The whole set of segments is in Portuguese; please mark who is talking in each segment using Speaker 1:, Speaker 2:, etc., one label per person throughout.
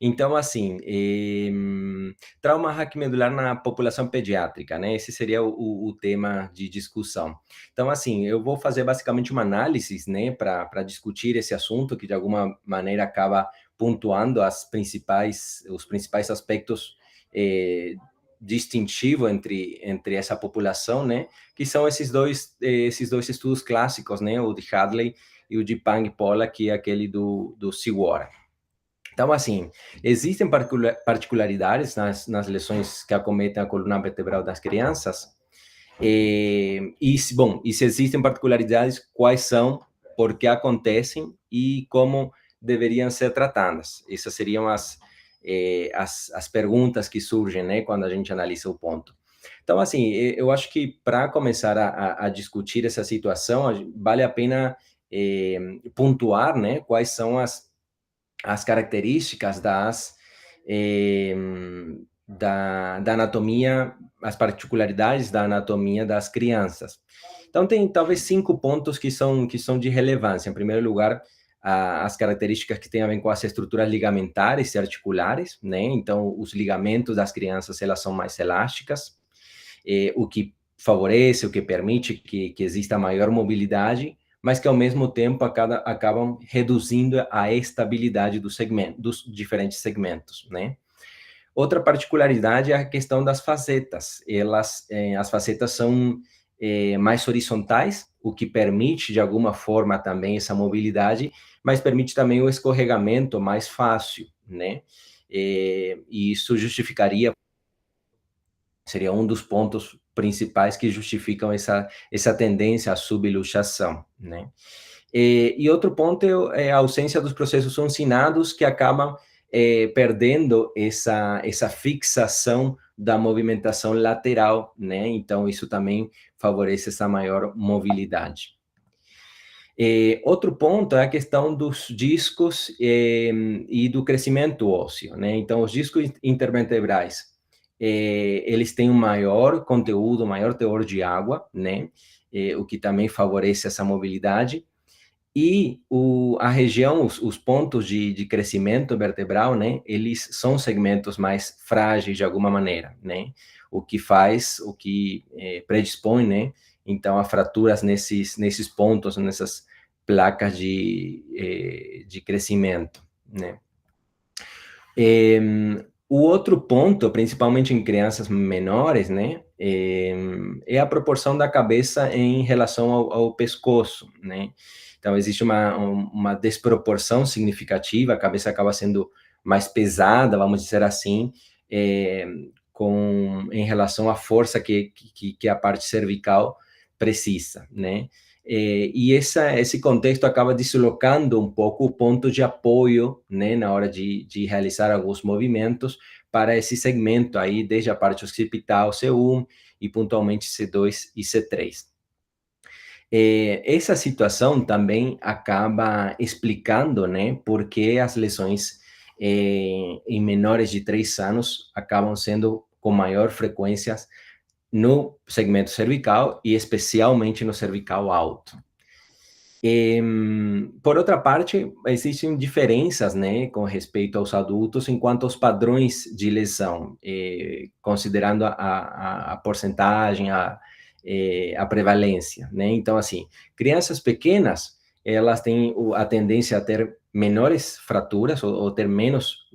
Speaker 1: Então, assim, trauma raquimedular na população pediátrica, né? Esse seria o tema de discussão. Então, assim, eu vou fazer basicamente uma análise, né, para discutir esse assunto, que de alguma maneira acaba pontuando os principais aspectos distintivos entre essa população, né? Que são esses dois estudos clássicos, né? O de Hadley e o de Pang e Polla, que é aquele do Seawater. Então, assim, existem particularidades nas lesões que acometem a coluna vertebral das crianças. Bom, e se existem particularidades, quais são, por que acontecem e como deveriam ser tratadas? Essas seriam as perguntas que surgem, né, quando a gente analisa o ponto. Então, assim, eu acho que para começar a discutir essa situação, vale a pena pontuar, né, quais são as características eh, da anatomia, as particularidades da anatomia das crianças. Então, tem talvez 5 pontos que são de relevância. Em primeiro lugar, as características que têm a ver com as estruturas ligamentares e articulares, né? Então, os ligamentos das crianças, elas são mais elásticas, o que favorece, o que permite que exista maior mobilidade, mas que ao mesmo tempo acabam reduzindo a estabilidade dos diferentes segmentos, né? Outra particularidade é a questão das facetas. As facetas são mais horizontais, o que permite de alguma forma também essa mobilidade, mas permite também o escorregamento mais fácil, né? E isso seria um dos pontos principais que justificam essa tendência à subluxação, né? E outro ponto é a ausência dos processos uncinados que acabam perdendo essa fixação da movimentação lateral, né? Então, isso também favorece essa maior mobilidade. Outro ponto é a questão dos discos e do crescimento ósseo, né? Então, os discos intervertebrais, eles têm um maior conteúdo, maior teor de água, né? O que também favorece essa mobilidade. E a região, os pontos de crescimento vertebral, né? Eles são segmentos mais frágeis de alguma maneira, né? O que predispõe, né? Então, a fraturas nesses pontos, nessas placas de crescimento, né? O outro ponto, principalmente em crianças menores, né, é a proporção da cabeça em relação ao pescoço, né? Então, existe uma desproporção significativa, a cabeça acaba sendo mais pesada, vamos dizer assim, em relação à força que a parte cervical precisa, né? E esse contexto acaba deslocando um pouco o ponto de apoio, né, na hora de realizar alguns movimentos para esse segmento aí, desde a parte occipital, C1 e pontualmente C2 e C3. Essa situação também acaba explicando, né, por que as lesões em menores de 3 anos acabam sendo com maior frequência no segmento cervical e especialmente no cervical alto. Por outra parte, existem diferenças, né, com respeito aos adultos enquanto aos padrões de lesão, considerando a porcentagem, a prevalência, né? Então, assim, crianças pequenas, elas têm a tendência a ter menores fraturas ou ter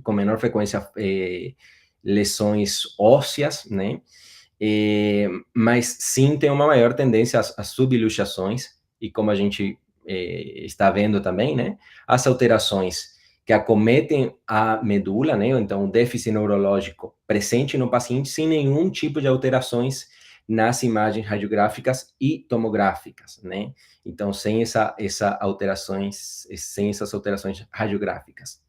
Speaker 1: com menor frequência, lesões ósseas, né? Mas sim tem uma maior tendência às subluxações, e como a gente está vendo também, né, as alterações que acometem a medula, né, então o déficit neurológico presente no paciente sem nenhum tipo de alterações nas imagens radiográficas e tomográficas, né, então sem essas alterações radiográficas.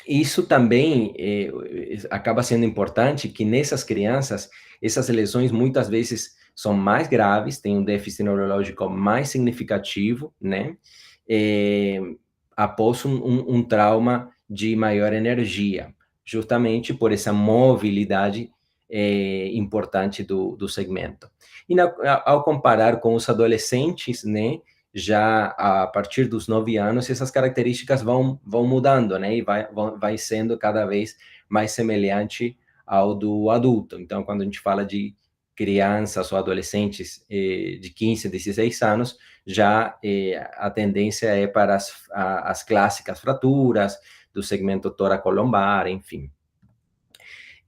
Speaker 1: Isso também acaba sendo importante que nessas crianças, essas lesões muitas vezes são mais graves, têm um déficit neurológico mais significativo, né? Após um trauma de maior energia, justamente por essa mobilidade importante do segmento. E ao comparar com os adolescentes, né? já a partir dos 9 anos, essas características vão mudando, né? E vai sendo cada vez mais semelhante ao do adulto. Então, quando a gente fala de crianças ou adolescentes de 15 a 16 anos, já a tendência é para as clássicas fraturas do segmento toracolombar, enfim.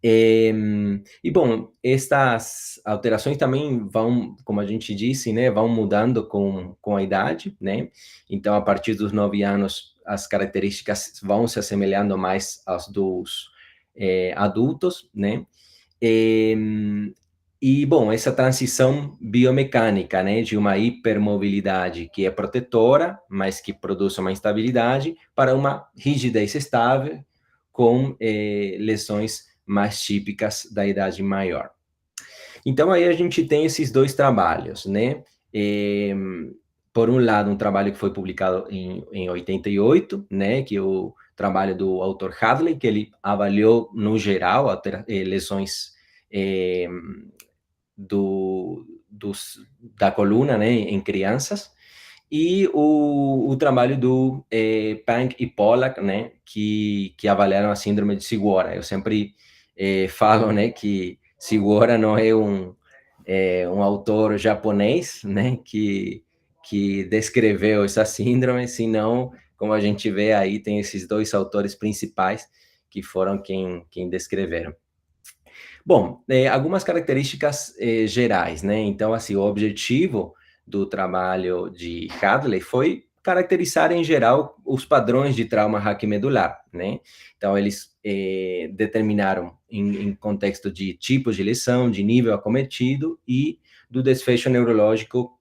Speaker 1: E bom, estas alterações também vão, como a gente disse, né, vão mudando com a idade, né? Então, a partir dos 9 anos, as características vão se assemelhando mais às dos adultos, né? E, bom, essa transição biomecânica, né, de uma hipermobilidade que é protetora, mas que produz uma instabilidade, para uma rigidez estável, com lesões mais típicas da idade maior. Então, aí a gente tem esses dois trabalhos, né? Por um lado, um trabalho que foi publicado em 88, né? Que é o trabalho do autor Hadley, que ele avaliou, no geral, lesões da coluna, né? Em crianças. E o trabalho do Pang e Pollack, né, que avaliaram a síndrome de Siguora. Eu sempre falo, né, que Siguora não é um autor japonês, né, que descreveu essa síndrome, senão, como a gente vê aí, tem esses dois autores principais que foram quem descreveram. Bom, algumas características gerais, né? Então, assim, o objetivo do trabalho de Hadley foi caracterizar, em geral, os padrões de trauma raquimedular, né? Então, eles determinaram, em contexto de tipos de lesão, de nível acometido e do desfecho neurológico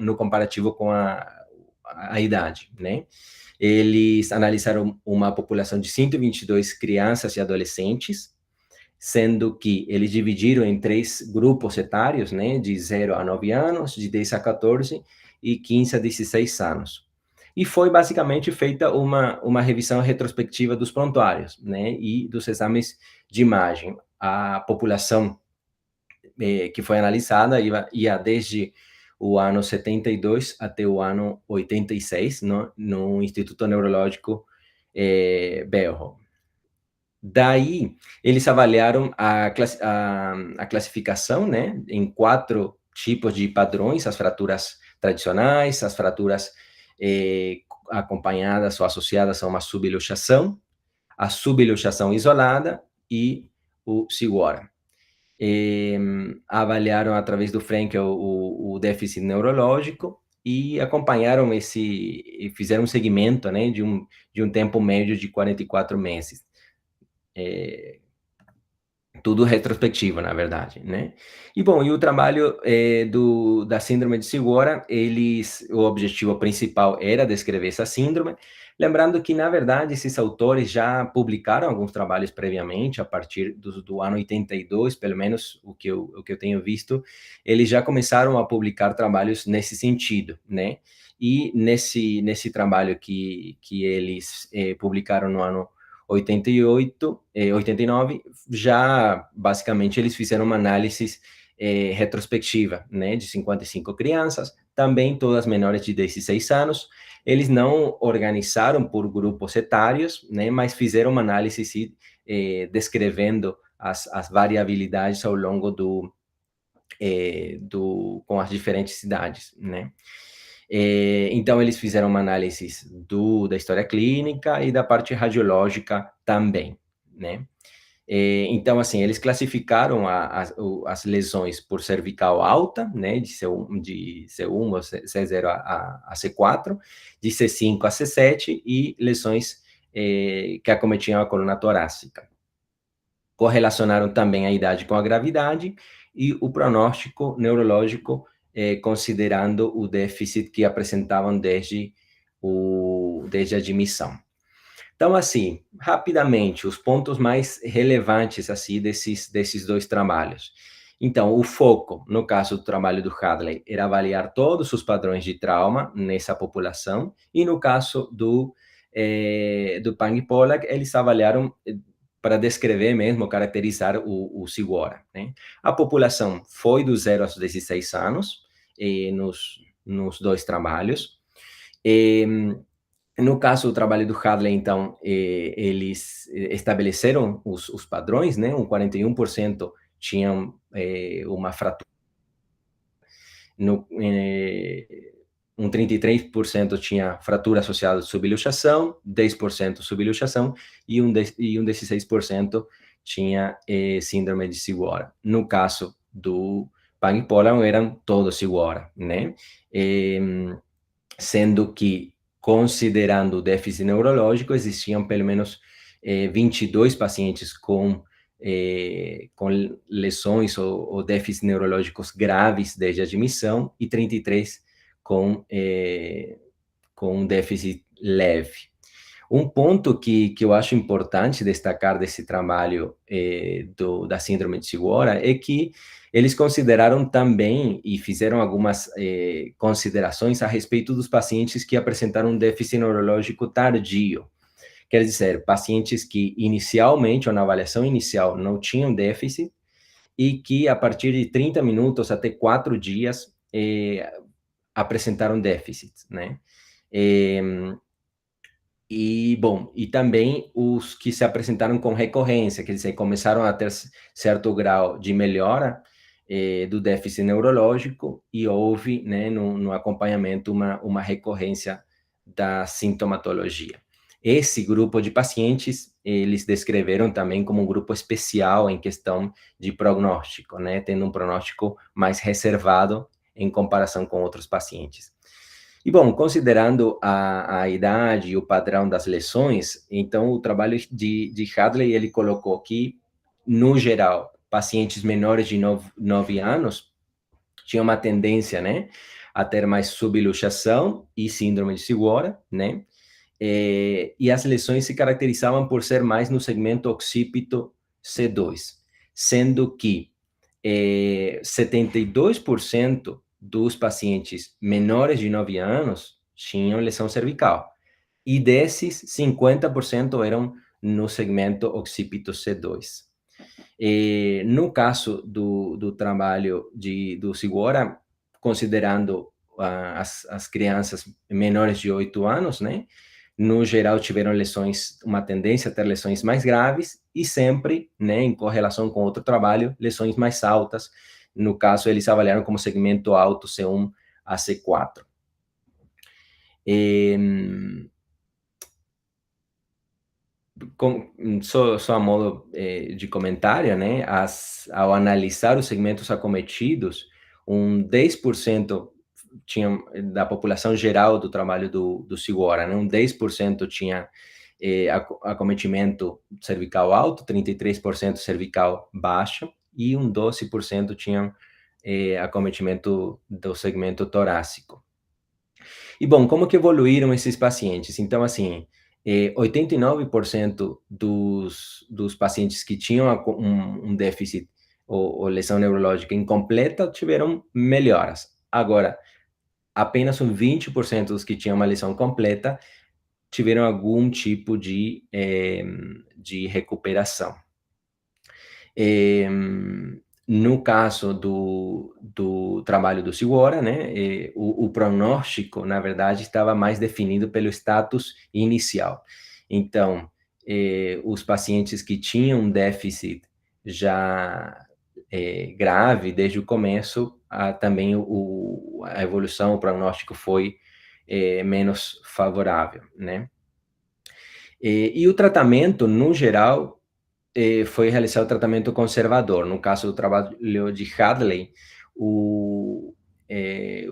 Speaker 1: no comparativo com a idade, né? Eles analisaram uma população de 122 crianças e adolescentes, sendo que eles dividiram em 3 grupos etários, né, de 0 a 9 anos, de 10 a 14 e 15 a 16 anos. E foi basicamente feita uma revisão retrospectiva dos prontuários, né, e dos exames de imagem. A população que foi analisada ia desde o ano 72 até o ano 86, no Instituto Neurológico Belro. Daí, eles avaliaram a classificação, né, em 4 tipos de padrões: as fraturas tradicionais, as fraturas acompanhadas ou associadas a uma subluxação, a subluxação isolada e o Siguora. Avaliaram através do Frankel o déficit neurológico e acompanharam e fizeram um segmento, né, de um tempo médio de 44 meses. Tudo retrospectivo, na verdade, né? E bom, e o trabalho da síndrome de Siguora, o objetivo principal era descrever essa síndrome, lembrando que, na verdade, esses autores já publicaram alguns trabalhos previamente, a partir do ano 82, pelo menos o que eu tenho visto, eles já começaram a publicar trabalhos nesse sentido, né? E nesse trabalho que eles publicaram no ano 88, 89, já basicamente eles fizeram uma análise retrospectiva, né, de 55 crianças, também todas menores de 16 anos. Eles não organizaram por grupos etários, né, mas fizeram uma análise descrevendo as variabilidades ao longo com as diferentes cidades, né? Então, eles fizeram uma análise da história clínica e da parte radiológica também, né? Então, assim, eles classificaram as lesões por cervical alta, né, de C1 ou C0 a C4, de C5 a C7, e lesões que acometiam a coluna torácica. Correlacionaram também a idade com a gravidade e o pronóstico neurológico, considerando o déficit que apresentavam desde a admissão. Então, assim, rapidamente, os pontos mais relevantes assim, desses dois trabalhos. Então, o foco, no caso do trabalho do Hadley, era avaliar todos os padrões de trauma nessa população, e no caso do Pang e Pollack, eles avaliaram para descrever mesmo, caracterizar o Siguora, né? A população foi dos 0 aos 16 anos, nos dois trabalhos. Eh, no caso do trabalho do Hadley, então, eles estabeleceram os padrões, né? 41% tinham uma fratura, no, 33% tinha fratura associada à subluxação, 10% subluxação e 16% tinha síndrome de Siguora. No caso do Pan e Polan, eram todos Siguora, né? Sendo que, considerando o déficit neurológico, existiam pelo menos 22 pacientes com lesões ou déficits neurológicos graves desde a admissão e 33 com déficit leve. Um ponto que eu acho importante destacar desse trabalho da síndrome de Siguora é que eles consideraram também e fizeram algumas considerações a respeito dos pacientes que apresentaram um déficit neurológico tardio. Quer dizer, pacientes que inicialmente, ou na avaliação inicial, não tinham déficit e que a partir de 30 minutos até 4 dias apresentaram déficit, né? E também os que se apresentaram com recorrência, quer dizer, começaram a ter certo grau de melhora do déficit neurológico e houve, né, no acompanhamento, uma recorrência da sintomatologia. Esse grupo de pacientes, eles descreveram também como um grupo especial em questão de prognóstico, né, tendo um prognóstico mais reservado em comparação com outros pacientes. E, bom, considerando a idade e o padrão das lesões, então o trabalho de Hadley, ele colocou que, no geral, pacientes menores de 9 anos tinham uma tendência, né, a ter mais subluxação e síndrome de Siguora, né, e as lesões se caracterizavam por ser mais no segmento occipito C2, sendo que 72% dos pacientes menores de 9 anos tinham lesão cervical. E desses, 50% eram no segmento occipito C2. No caso do trabalho do Siguora, considerando as crianças menores de 8 anos, né? No geral, tiveram lesões, uma tendência a ter lesões mais graves e sempre, né, em correlação com outro trabalho, lesões mais altas. No caso, eles avaliaram como segmento alto C1 a C4. Só a modo de comentário, né, ao analisar os segmentos acometidos, 10% tinha, da população geral do trabalho do Siguora, né, 10% tinha acometimento cervical alto, 33% cervical baixo, e 12% tinham acometimento do segmento torácico. E, bom, como que evoluíram esses pacientes? Então, assim, 89% dos pacientes que tinham um déficit ou lesão neurológica incompleta tiveram melhoras. Agora, apenas 20% dos que tinham uma lesão completa tiveram algum tipo de recuperação. No caso do trabalho do Siguora, né, o prognóstico, na verdade, estava mais definido pelo status inicial. Então, os pacientes que tinham um déficit já grave desde o começo, também a evolução, o prognóstico foi menos favorável, né? E o tratamento, no geral, foi realizado o tratamento conservador. No caso do trabalho de Hadley,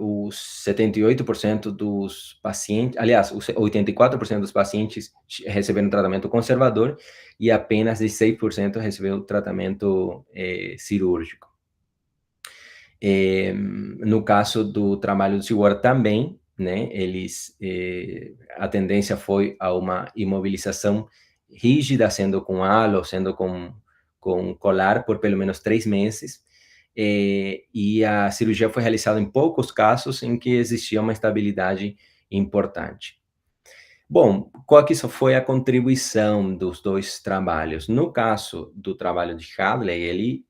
Speaker 1: os 78% dos pacientes, aliás, os 84% dos pacientes receberam tratamento conservador e apenas 16% recebeu tratamento cirúrgico. No caso do trabalho do Siguora também, né, a tendência foi a uma imobilização rígida, sendo com halo, sendo com colar por pelo menos 3 meses, e a cirurgia foi realizada em poucos casos em que existia uma estabilidade importante. Bom, qual que foi a contribuição dos dois trabalhos? No caso do trabalho de Hadley, ele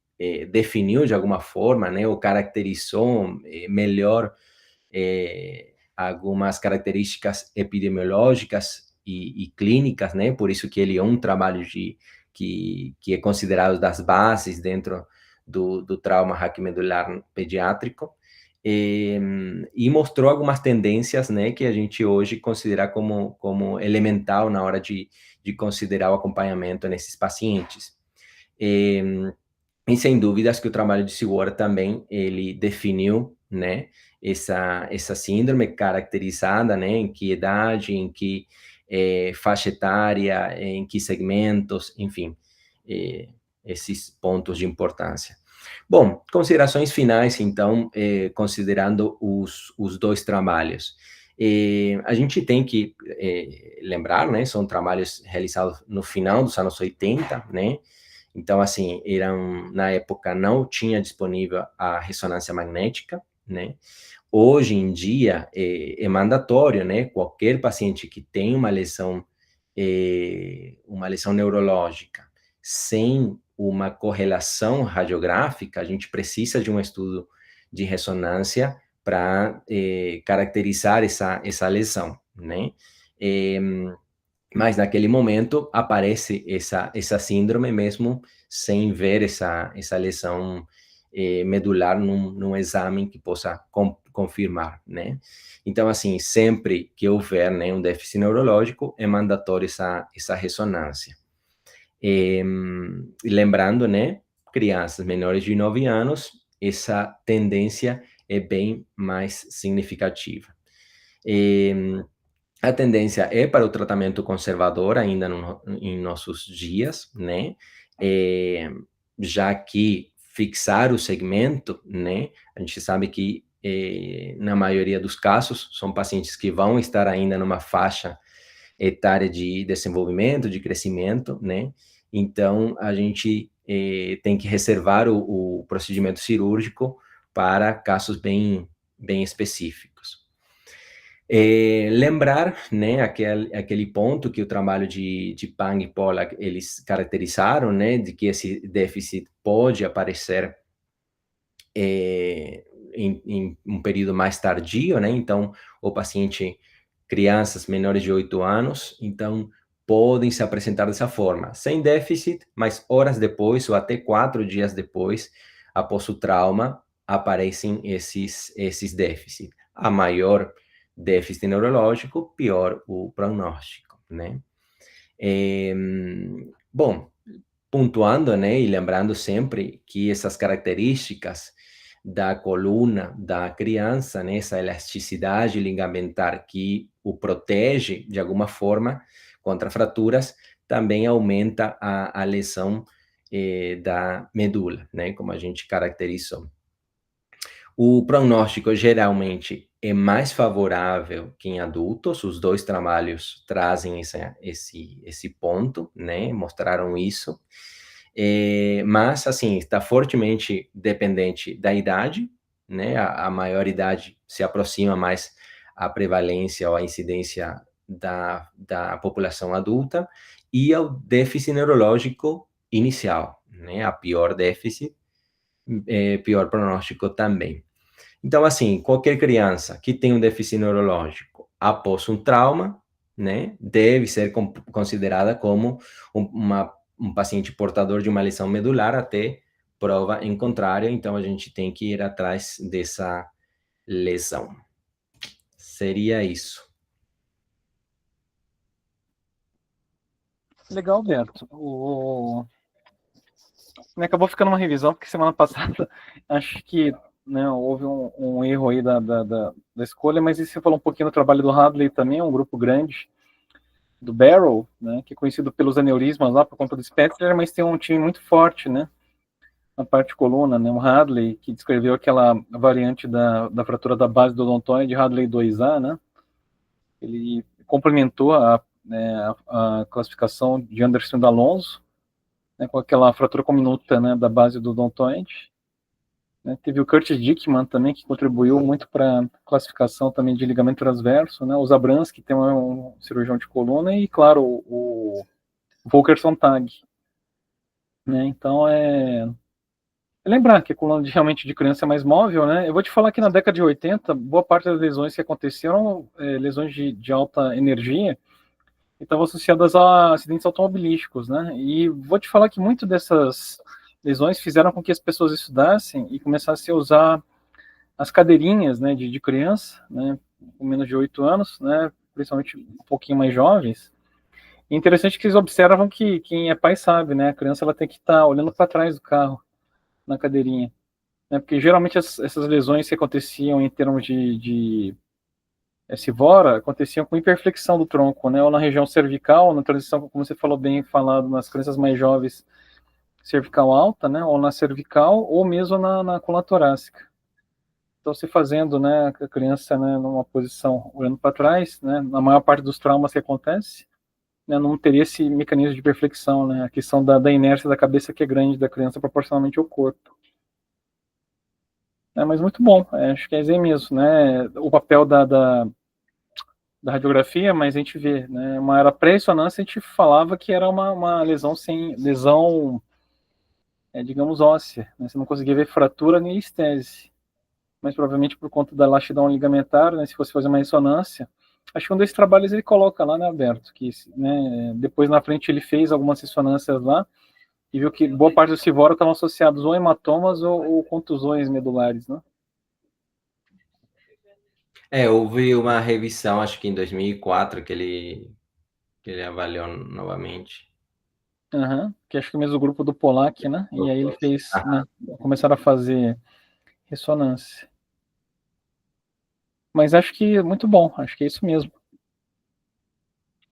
Speaker 1: definiu de alguma forma, né, ou caracterizou melhor algumas características epidemiológicas e clínicas, né? Por isso que ele é um trabalho que é considerado das bases dentro do trauma raquimedular pediátrico, e mostrou algumas tendências, né, que a gente hoje considera como elemental na hora de considerar o acompanhamento nesses pacientes. E sem dúvidas que o trabalho de Seward também, ele definiu, né, essa síndrome caracterizada, né, em que idade, em que faixa etária, em que segmentos, enfim, esses pontos de importância. Bom, considerações finais, então, considerando os dois trabalhos. A gente tem que lembrar, né, são trabalhos realizados no final dos anos 80, né, então, assim, na época não tinha disponível a ressonância magnética, né? Hoje em dia é mandatório, né? Qualquer paciente que tem uma lesão neurológica sem uma correlação radiográfica, a gente precisa de um estudo de ressonância para caracterizar essa lesão, né? Mas naquele momento aparece essa síndrome mesmo sem ver essa lesão medular num exame que possa confirmar, né? Então, assim, sempre que houver, né, um déficit neurológico, é mandatório essa ressonância. Lembrando, né, crianças menores de 9 anos, essa tendência é bem mais significativa. A tendência é para o tratamento conservador ainda em nossos dias, né? Já que fixar o segmento, né? A gente sabe que na maioria dos casos são pacientes que vão estar ainda numa faixa etária de desenvolvimento, de crescimento, né? Então a gente tem que reservar o procedimento cirúrgico para casos bem específicos. Lembrar, né, aquele ponto que o trabalho de Pang e Pollack, eles caracterizaram, né, de que esse déficit pode aparecer em um período mais tardio, né, então o paciente, crianças menores de 8 anos, então podem se apresentar dessa forma, sem déficit, mas horas depois ou até 4 dias depois, após o trauma, aparecem esses déficits. A maior déficit neurológico, pior o prognóstico, né? Bom, pontuando, né, e lembrando sempre que essas características da coluna da criança, né, essa elasticidade ligamentar que o protege de alguma forma contra fraturas, também aumenta a lesão da medula, né, como a gente caracterizou. O prognóstico geralmente é mais favorável que em adultos, os dois trabalhos trazem esse ponto, né? Mostraram isso. Mas, assim, está fortemente dependente da idade, né? A maior idade se aproxima mais à prevalência ou à incidência da população adulta e ao déficit neurológico inicial, né? A pior déficit, pior pronóstico também. Então, assim, qualquer criança que tem um déficit neurológico após um trauma, né, deve ser considerada como um paciente portador de uma lesão medular até prova em contrário. Então, a gente tem que ir atrás dessa lesão. Seria isso.
Speaker 2: Legal, Berto. Acabou ficando uma revisão, porque semana passada acho que, né, houve um erro aí da escolha, mas você falou um pouquinho do trabalho do Hadley também, um grupo grande do Barrow, né, que é conhecido pelos aneurismas lá por conta do Spetzler, mas tem um time muito forte, né, na parte coluna, né, o Hadley, que descreveu aquela variante da fratura da base do odontoide, Hadley 2A, né, ele complementou a classificação de Anderson e Alonso, né, com aquela fratura comminuta, né, da base do odontoide. Né, teve o Curtis Dickman também, que contribuiu muito para a classificação também de ligamento transverso, né, o Zabrans, que tem um cirurgião de coluna, e, claro, o Volker Sontag. Né, então, é lembrar que a coluna realmente de criança é mais móvel, né? Eu vou te falar que na década de 80, boa parte das lesões que aconteceram, lesões de alta energia, estavam associadas a acidentes automobilísticos, né? E vou te falar que muito dessas lesões fizeram com que as pessoas estudassem e começassem a usar as cadeirinhas, né, de criança, né, com menos de 8 anos, né, principalmente um pouquinho mais jovens. E interessante que eles observam que quem é pai sabe, né, a criança ela tem que estar olhando para trás do carro, na cadeirinha, né, porque geralmente essas lesões que aconteciam em termos de Civora aconteciam com hiperflexão do tronco, né, ou na região cervical, na transição, como você falou bem falado, nas crianças mais jovens, cervical alta, né, ou na cervical, ou mesmo na coluna torácica. Então, se fazendo, né, a criança, né, numa posição olhando para trás, né, na maior parte dos traumas que acontece, né, não teria esse mecanismo de perflexão, né, a questão da inércia da cabeça que é grande da criança proporcionalmente ao corpo. Mas muito bom, acho que é isso aí mesmo, né, o papel da radiografia, mas a gente vê, né, uma era pré-ressonância, a gente falava que era uma lesão sem, lesão, digamos, óssea, né, você não conseguia ver fratura nem estese, mas provavelmente por conta da laxidão ligamentar, né, se fosse fazer uma ressonância, acho que um desses trabalhos ele coloca lá, né, Alberto, que, né, depois na frente ele fez algumas ressonâncias lá, e viu que boa parte dos Civora estavam associados ou hematomas ou contusões medulares, né?
Speaker 1: Houve uma revisão, acho que em 2004, que ele avaliou novamente.
Speaker 2: Uhum, que acho que é o mesmo grupo do Pollack, né? E aí ele fez,
Speaker 1: Ah,
Speaker 2: né, começaram a fazer ressonância. Mas acho que é muito bom, acho que é isso mesmo.